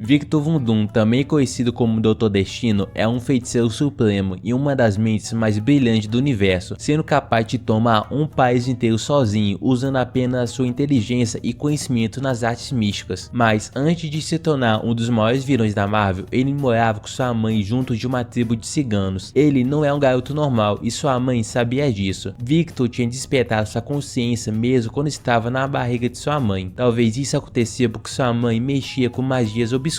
Victor Von Doom, também conhecido como Dr. Destino, é um feiticeiro supremo e uma das mentes mais brilhantes do universo, sendo capaz de tomar um país inteiro sozinho, usando apenas sua inteligência e conhecimento nas artes místicas. Mas antes de se tornar um dos maiores vilões da Marvel, ele morava com sua mãe junto de uma tribo de ciganos. Ele não é um garoto normal e sua mãe sabia disso. Victor tinha despertado sua consciência mesmo quando estava na barriga de sua mãe. Talvez isso acontecia porque sua mãe mexia com magias obscuras.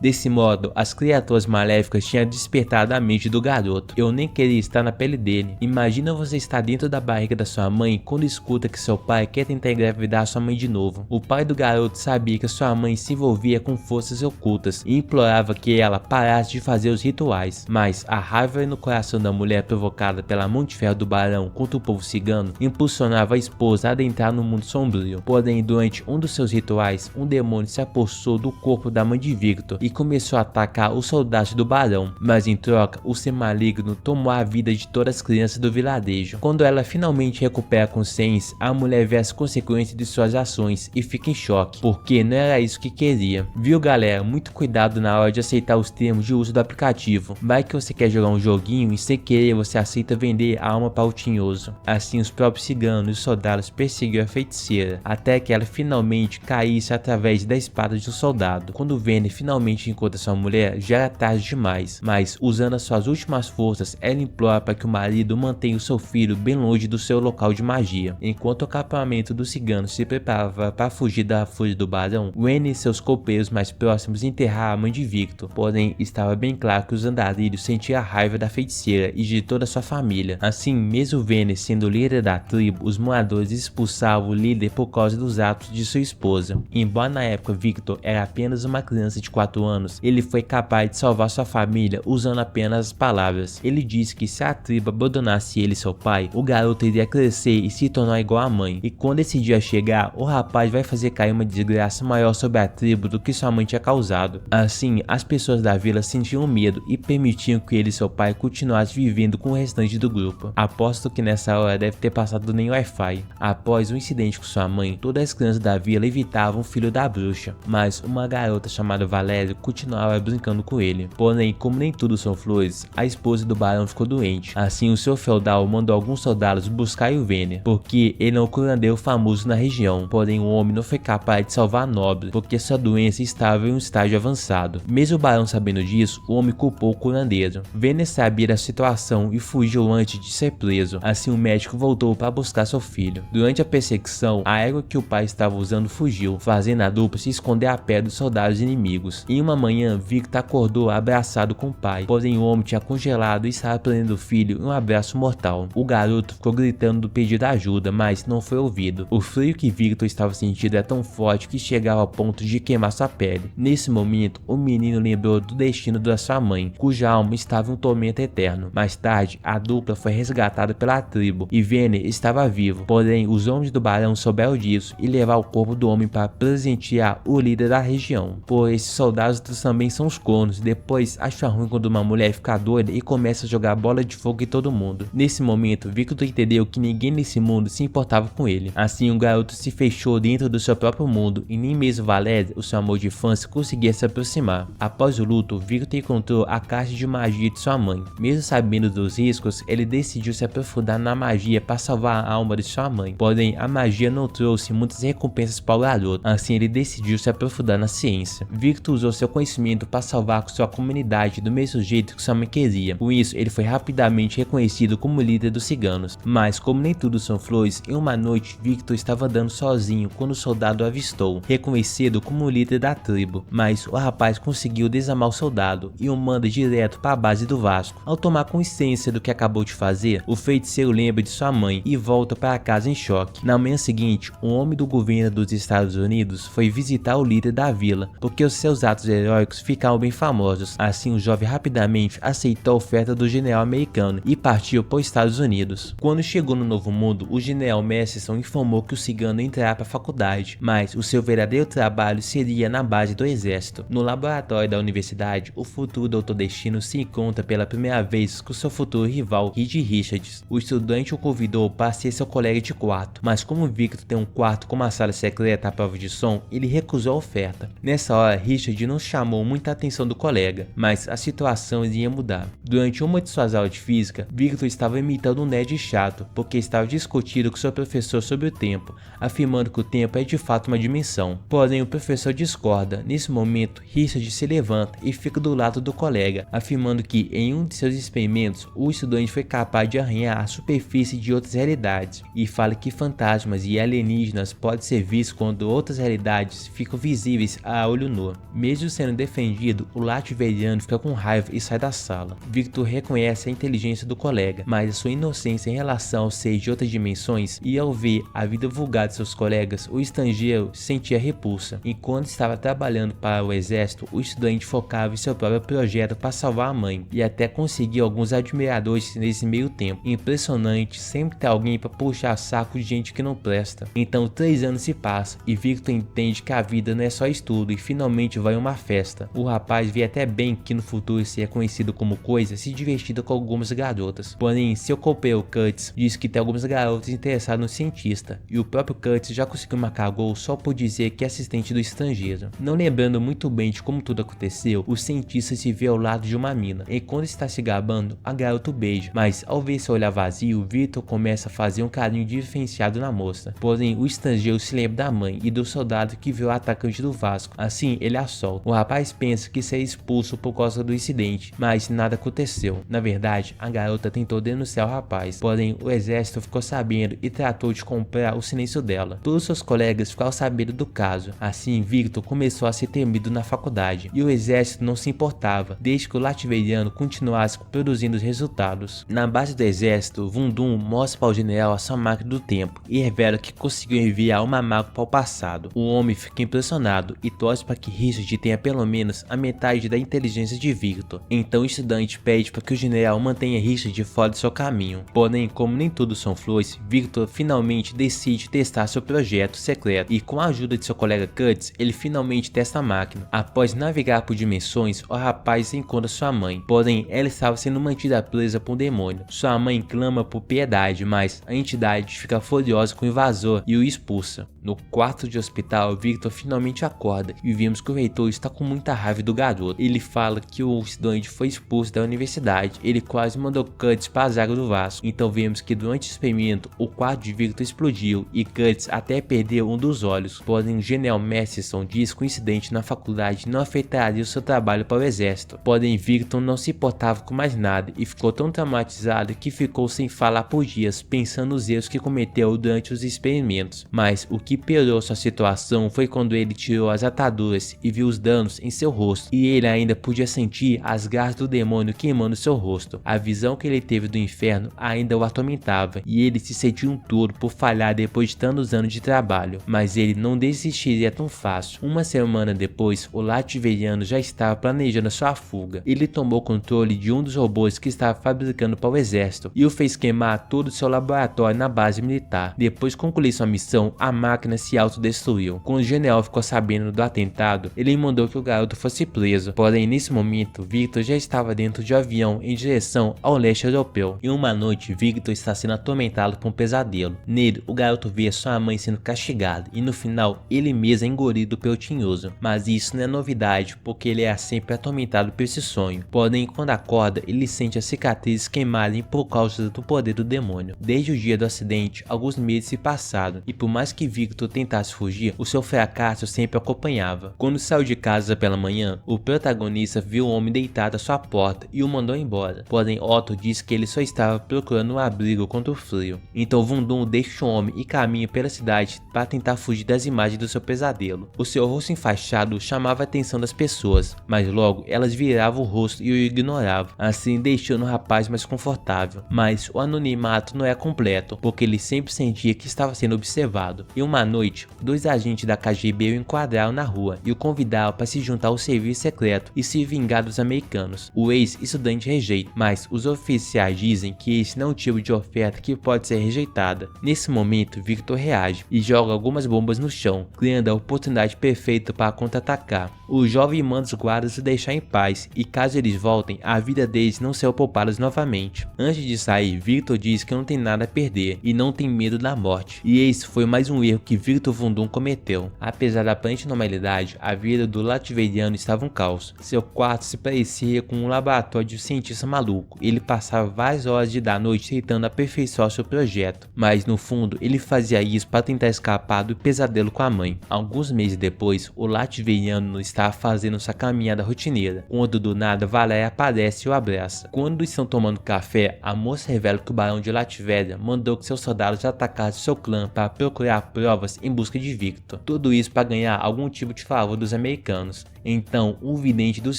Desse modo, as criaturas maléficas tinham despertado a mente do garoto. Eu nem queria estar na pele dele. Imagina você estar dentro da barriga da sua mãe quando escuta que seu pai quer tentar engravidar sua mãe de novo. O pai do garoto sabia que sua mãe se envolvia com forças ocultas e implorava que ela parasse de fazer os rituais. Mas a raiva no coração da mulher provocada pela mão de ferro do barão contra o povo cigano impulsionava a esposa a adentrar no mundo sombrio. Porém, durante um dos seus rituais, um demônio se apossou do corpo da mãe de Victor e começou a atacar os soldados do barão, mas em troca, o ser maligno tomou a vida de todas as crianças do vilarejo. Quando ela finalmente recupera a consciência, a mulher vê as consequências de suas ações e fica em choque, porque não era isso que queria. Viu, galera? Muito cuidado na hora de aceitar os termos de uso do aplicativo. Vai que você quer jogar um joguinho e sem querer você aceita vender a alma para o tinhoso. Assim, os próprios ciganos e os soldados perseguiram a feiticeira, até que ela finalmente caísse através da espada de um soldado. Quando Vayner finalmente encontra sua mulher, já era tarde demais, mas usando as suas últimas forças, ela implora para que o marido mantenha o seu filho bem longe do seu local de magia. Enquanto o acampamento dos ciganos se preparava para fugir da fúria do barão, Wayne e seus copeiros mais próximos enterraram a mãe de Victor, porém estava bem claro que os andarilhos sentiam a raiva da feiticeira e de toda a sua família. Assim, mesmo Wayne sendo o líder da tribo, os moradores expulsavam o líder por causa dos atos de sua esposa. Embora na época Victor era apenas uma criança de 4 anos, ele foi capaz de salvar sua família usando apenas as palavras. Ele disse que se a tribo abandonasse ele e seu pai, o garoto iria crescer e se tornar igual à mãe. E quando esse dia chegar, o rapaz vai fazer cair uma desgraça maior sobre a tribo do que sua mãe tinha causado. Assim, as pessoas da vila sentiam medo e permitiam que ele e seu pai continuassem vivendo com o restante do grupo. Aposto que nessa hora deve ter passado nem Wi-Fi. Após o incidente com sua mãe, todas as crianças da vila evitavam o filho da bruxa, mas uma garota chamada Valério continuava brincando com ele. Porém, como nem tudo são flores, a esposa do barão ficou doente. Assim, o seu feudal mandou alguns soldados buscar o Vayner, porque ele é um curandeiro famoso na região. Porém, o homem não foi capaz de salvar a nobre, porque sua doença estava em um estágio avançado. Mesmo o barão sabendo disso, o homem culpou o curandeiro. Vayner sabia da situação e fugiu antes de ser preso. Assim, o médico voltou para buscar seu filho. Durante a perseguição, a égua que o pai estava usando fugiu, fazendo a dupla se esconder a pé dos soldados inimigos. Em uma manhã, Victor acordou abraçado com o pai, porém o homem tinha congelado e estava prendendo o filho em um abraço mortal. O garoto ficou gritando pedindo ajuda, mas não foi ouvido. O frio que Victor estava sentindo era tão forte que chegava ao ponto de queimar sua pele. Nesse momento, o menino lembrou do destino da sua mãe, cuja alma estava em um tormento eterno. Mais tarde, a dupla foi resgatada pela tribo e Vayner estava vivo, porém os homens do barão souberam disso e levaram o corpo do homem para presentear o líder da região. Pois esses soldados também são os cornos. Depois acha ruim quando uma mulher fica doida e começa a jogar bola de fogo em todo mundo. Nesse momento, Victor entendeu que ninguém nesse mundo se importava com ele. Assim, o garoto se fechou dentro do seu próprio mundo e nem mesmo Valéria, o seu amor de infância, conseguia se aproximar. Após o luto, Victor encontrou a caixa de magia de sua mãe. Mesmo sabendo dos riscos, ele decidiu se aprofundar na magia para salvar a alma de sua mãe. Porém, a magia não trouxe muitas recompensas para o garoto. Assim, ele decidiu se aprofundar na ciência. Victor usou seu conhecimento para salvar sua comunidade do mesmo jeito que sua mãe queria. Com isso, ele foi rapidamente reconhecido como líder dos ciganos. Mas como nem tudo são flores, em uma noite Victor estava andando sozinho quando o soldado o avistou, reconhecido como líder da tribo. Mas o rapaz conseguiu desarmar o soldado e o manda direto para a base do Vasco. Ao tomar consciência do que acabou de fazer, o feiticeiro lembra de sua mãe e volta para casa em choque. Na manhã seguinte, um homem do governo dos Estados Unidos foi visitar o líder da vila, porque os seus atos heróicos ficaram bem famosos. Assim, o jovem rapidamente aceitou a oferta do general americano e partiu para os Estados Unidos. Quando chegou no Novo Mundo, o general Masterson informou que o cigano entrara para a faculdade, mas o seu verdadeiro trabalho seria na base do exército. No laboratório da universidade, o futuro Dr. Destino se encontra pela primeira vez com seu futuro rival, Reed Richards. O estudante o convidou para ser seu colega de quarto, mas como Victor tem um quarto com uma sala secreta à prova de som, ele recusou a oferta. Nessa hora, Richard não chamou muita atenção do colega, mas a situação iria mudar. Durante uma de suas aulas de física, Victor estava imitando um nerd chato, porque estava discutindo com seu professor sobre o tempo, afirmando que o tempo é de fato uma dimensão. Porém, o professor discorda. Nesse momento, Richard se levanta e fica do lado do colega, afirmando que em um de seus experimentos, o estudante foi capaz de arranhar a superfície de outras realidades, e fala que fantasmas e alienígenas podem ser vistos quando outras realidades ficam visíveis a olho nu. Mesmo sendo defendido, o latveriano fica com raiva e sai da sala. Victor reconhece a inteligência do colega, mas a sua inocência em relação ao ser de outras dimensões, e ao ver a vida vulgar de seus colegas, o estrangeiro sentia repulsa. Enquanto estava trabalhando para o exército, o estudante focava em seu próprio projeto para salvar a mãe, e até conseguiu alguns admiradores nesse meio tempo. Impressionante, sempre tem alguém para puxar saco de gente que não presta. Então 3 anos se passam e Victor entende que a vida não é só estudo e finalmente vai a uma festa. O rapaz vê até bem que no futuro seria conhecido como coisa se divertindo com algumas garotas. Porém, seu companheiro Curtis diz que tem algumas garotas interessadas no cientista, e o próprio Curtis já conseguiu marcar gol só por dizer que é assistente do estrangeiro. Não lembrando muito bem de como tudo aconteceu, o cientista se vê ao lado de uma mina, e quando está se gabando, a garota o beija, mas ao ver seu olhar vazio, Victor começa a fazer um carinho diferenciado na moça. Porém, o estrangeiro se lembra da mãe e do soldado que viu o atacante do Vasco, assim ele a solta. O rapaz pensa que será expulso por causa do incidente, mas nada aconteceu. Na verdade, a garota tentou denunciar o rapaz, porém o exército ficou sabendo e tratou de comprar o silêncio dela. Todos seus colegas ficaram sabendo do caso, assim Victor começou a ser temido na faculdade, e o exército não se importava, desde que o latveriano continuasse produzindo os resultados. Na base do exército, Vundum mostra para o general a sua máquina do tempo e revela que conseguiu enviar uma máquina para o passado. O homem fica impressionado e torce para que Richard tenha pelo menos a metade da inteligência de Victor. Então o estudante pede para que o general mantenha Richard fora de seu caminho. Porém, como nem tudo são flores, Victor finalmente decide testar seu projeto secreto, e com a ajuda de seu colega Curtis, ele finalmente testa a máquina. Após navegar por dimensões, o rapaz encontra sua mãe, porém ela estava sendo mantida presa por um demônio. Sua mãe clama por piedade, mas a entidade fica furiosa com o invasor e o expulsa. No quarto de hospital, Victor finalmente acorda e vemos que o reitor está com muita raiva do garoto. Ele fala que o estudante foi expulso da universidade. Ele quase mandou Curtis para a zaga do Vasco. Então vemos que durante o experimento, o quarto de Victor explodiu e Curtis até perdeu um dos olhos. Porém, o general Masterson diz que o incidente na faculdade não afetaria o seu trabalho para o exército. Porém, Victor não se importava com mais nada e ficou tão traumatizado que ficou sem falar por dias, pensando nos erros que cometeu durante os experimentos. Mas o que piorou sua situação foi quando ele tirou as ataduras e viu os danos em seu rosto, e ele ainda podia sentir as garras do demônio queimando seu rosto. A visão que ele teve do inferno ainda o atormentava, e ele se sentiu um tolo por falhar depois de tantos anos de trabalho, mas ele não desistiria tão fácil. Uma semana depois, o latveriano já estava planejando sua fuga. Ele tomou controle de um dos robôs que estava fabricando para o exército e o fez queimar todo o seu laboratório na base militar. Depois de concluir sua missão, a máquina se autodestruiu. Quando o general ficou sabendo do atentado, ele mandou que o garoto fosse preso. Porém, nesse momento, Victor já estava dentro de um avião em direção ao leste europeu. Em uma noite, Victor está sendo atormentado por um pesadelo. Nele, o garoto vê sua mãe sendo castigada e no final, ele mesmo é engolido pelo tinhoso. Mas isso não é novidade, porque ele é sempre atormentado por esse sonho. Porém, quando acorda, ele sente as cicatrizes queimarem por causa do poder do demônio. Desde o dia do acidente, alguns meses se passaram, e por mais que Victor tentasse fugir, o seu fracasso sempre acompanhava. Quando saiu de casa pela manhã, o protagonista viu um homem deitado à sua porta e o mandou embora. Porém, Otto disse que ele só estava procurando um abrigo contra o frio. Então Vundum deixa o homem e caminha pela cidade para tentar fugir das imagens do seu pesadelo. O seu rosto enfaixado chamava a atenção das pessoas, mas logo elas viravam o rosto e o ignoravam, assim deixando o rapaz mais confortável. Mas o anonimato não é completo, porque ele sempre sentia que estava sendo observado. Em uma noite, 2 agentes da KGB o enquadraram na rua e o convidaram para se juntar ao serviço secreto e se vingar dos americanos. O ex-estudante rejeita, mas os oficiais dizem que esse não é um tipo de oferta que pode ser rejeitada. Nesse momento, Victor reage e joga algumas bombas no chão, criando a oportunidade perfeita para contra-atacar. O jovem manda os guardas o deixar em paz e caso eles voltem, a vida deles não será poupada novamente. Antes de sair, Victor diz que não tem nada a perder e não tem medo da morte. E esse foi mais um erro que Victor Vundum cometeu. Apesar da aparente normalidade, a a vida do Latveriano estava um caos. Seu quarto se parecia com um laboratório de cientista maluco. Ele passava várias horas da noite tentando aperfeiçoar seu projeto, mas no fundo ele fazia isso para tentar escapar do pesadelo com a mãe. Alguns meses depois, o Latveriano estava fazendo sua caminhada rotineira, quando do nada Valéria aparece e o abraça. Quando estão tomando café, a moça revela que o barão de Latvéria mandou que seus soldados atacassem seu clã para procurar provas em busca de Victor. Tudo isso para ganhar algum tipo de favor dos americanos. Então, um vidente dos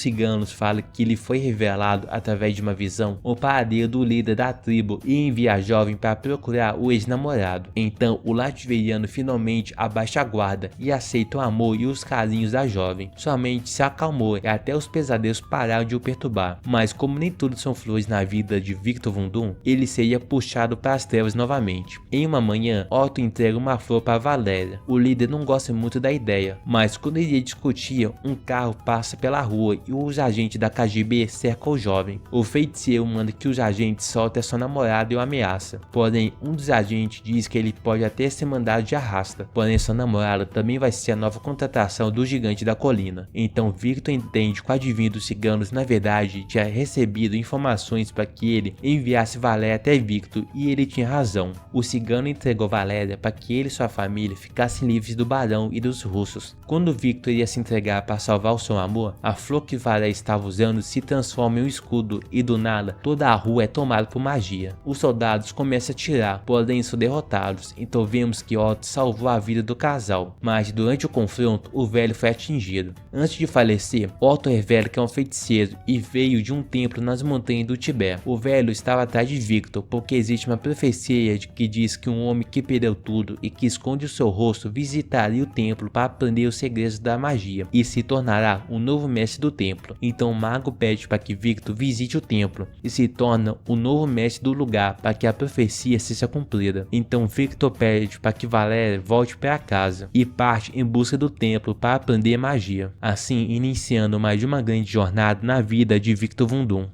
ciganos fala que lhe foi revelado através de uma visão o paradeiro do líder da tribo e envia a jovem para procurar o ex-namorado. Então, o Latveriano finalmente abaixa a guarda e aceita o amor e os carinhos da jovem. Sua mente se acalmou e até os pesadelos pararam de o perturbar. Mas como nem tudo são flores na vida de Victor Von Doom, ele seria puxado para as trevas novamente. Em uma manhã, Otto entrega uma flor para Valéria. O líder não gosta muito da ideia, mas quando ele discutia, um carro passa pela rua e os agentes da KGB cercam o jovem. O feiticeiro manda que os agentes soltem a sua namorada e o ameaça. Porém, um dos agentes diz que ele pode até ser mandado de arrasta. Porém, sua namorada também vai ser a nova contratação do gigante da colina. Então, Victor entende que o adivinho dos ciganos na verdade tinha recebido informações para que ele enviasse Valéria até Victor, e ele tinha razão. O cigano entregou Valéria para que ele e sua família ficassem livres do barão e dos russos. Quando Victor ia se entregar para salvar o seu amor, a flor que Valéria estava usando se transforma em um escudo e do nada toda a rua é tomada por magia. Os soldados começam a atirar, porém são derrotados. Então vemos que Otto salvou a vida do casal, mas durante o confronto o velho foi atingido. Antes de falecer, Otto revela que é um feiticeiro e veio de um templo nas montanhas do Tibete. O velho estava atrás de Victor porque existe uma profecia que diz que um homem que perdeu tudo e que esconde o seu rosto visitaria o templo para aprender os segredos da magia e se tornará um novo mestre do templo. Então o mago pede para que Victor visite o templo e se torna o novo mestre do lugar para que a profecia seja cumprida. Então Victor pede para que Valéria volte para casa e parte em busca do templo para aprender magia, assim iniciando mais uma grande jornada na vida de Victor Von Doom.